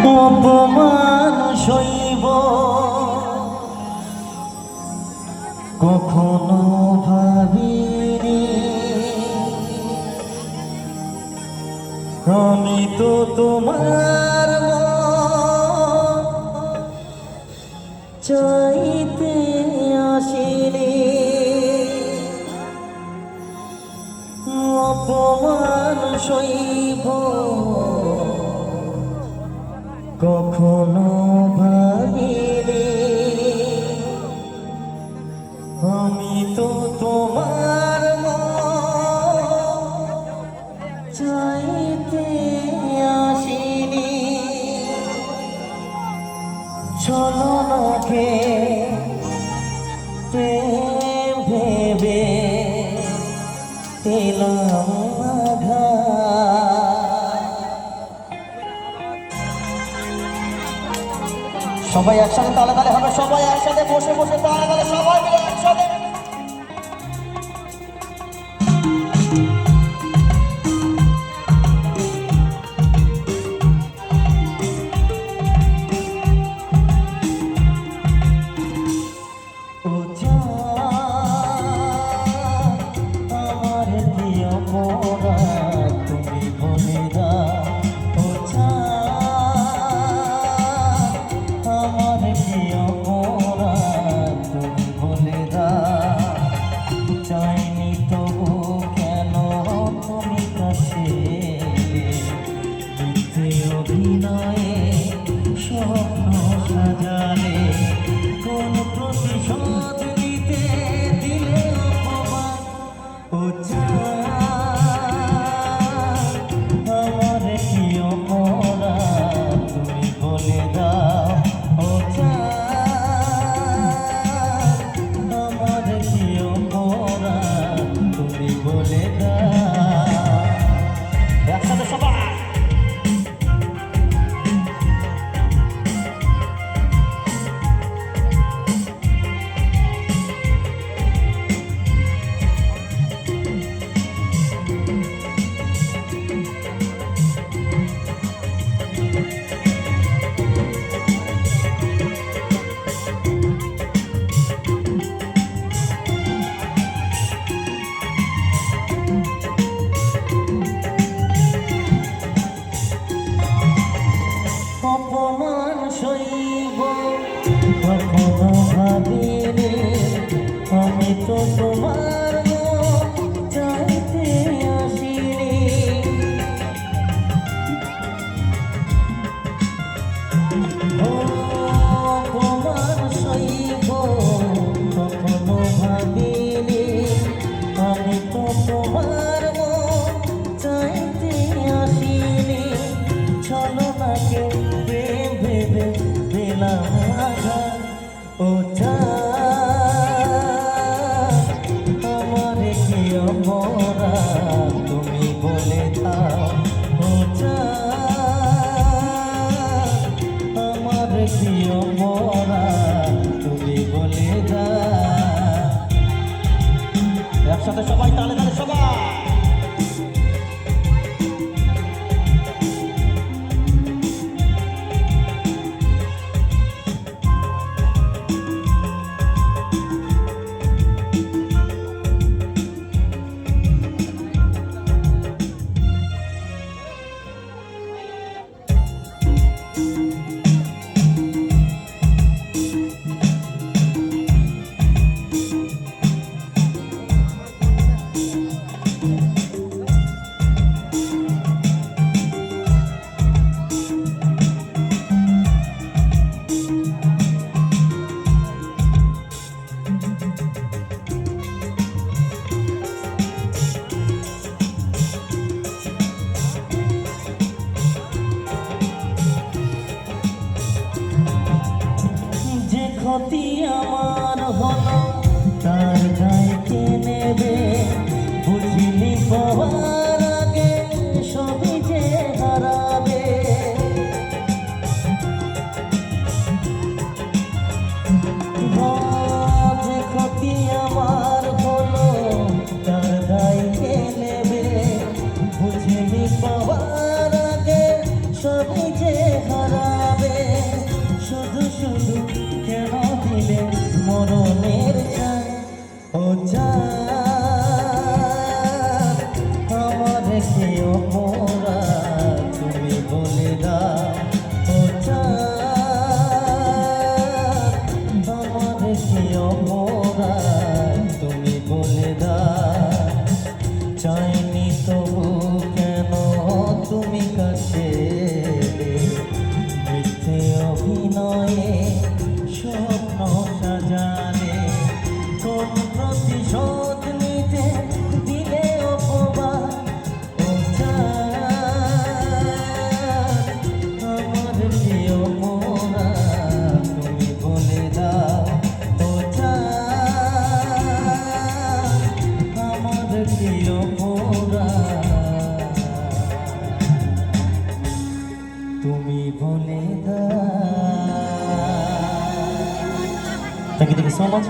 অপমান সইব কখনো ভাবিনি, আমি তো তোমার চাইতে আসিনি। অপমান সইব কখনো ভাবিনি, আমি তো তোমার চাইতে আসিনি। ছলনাকে প্রেম ভেবে পেলাম সবাই একসাথে তালে তালে হবে, সবাই একসাথে বসে বসে তালে তালে সবাই মিলে একসাথে। আমার প্রিয় মোরা তুমি বলে দাও, আমার প্রিয় মোরা তুমি বলে দাও, চাইনি তবু কেন তুমি কাছে মিথ্যে অভিনয়ে স্বপ্ন সাজালে, কোন প্রতিশোধ নিতে দিলে অপমান। আমার প্রিয় মোরা তুমি বলে দাও, আমার প্রিয় মোরা তুমি বলে দাও। একসাথে সবাই অপমান সইব কখনো ভাবিনি, আমি তো তোমার চাইতে আসিনি। অপমান সইব কখনো ভাবিনি, আমি তো তোমার চাইতে আসিনি। ছলনাকে প্রেম ভেবে দিলাম আঘাত। আমার প্রিয় মোরা তুমি বলে দাও, আমার প্রিয় মোরা তুমি বলে দাও। একসাথে সবাই তালে তালে সবাই ক্ষতি আমার হলো তার দায়কে নেবে, বুঝিনি পাওয়ার আগে সবই যে হারাবে। যে ক্ষতি আমার হলো তার দায়কে নেবে, বুঝিনি পাওয়ার আগে সবই যে হারাবে। বলে দাও। Thank you so much.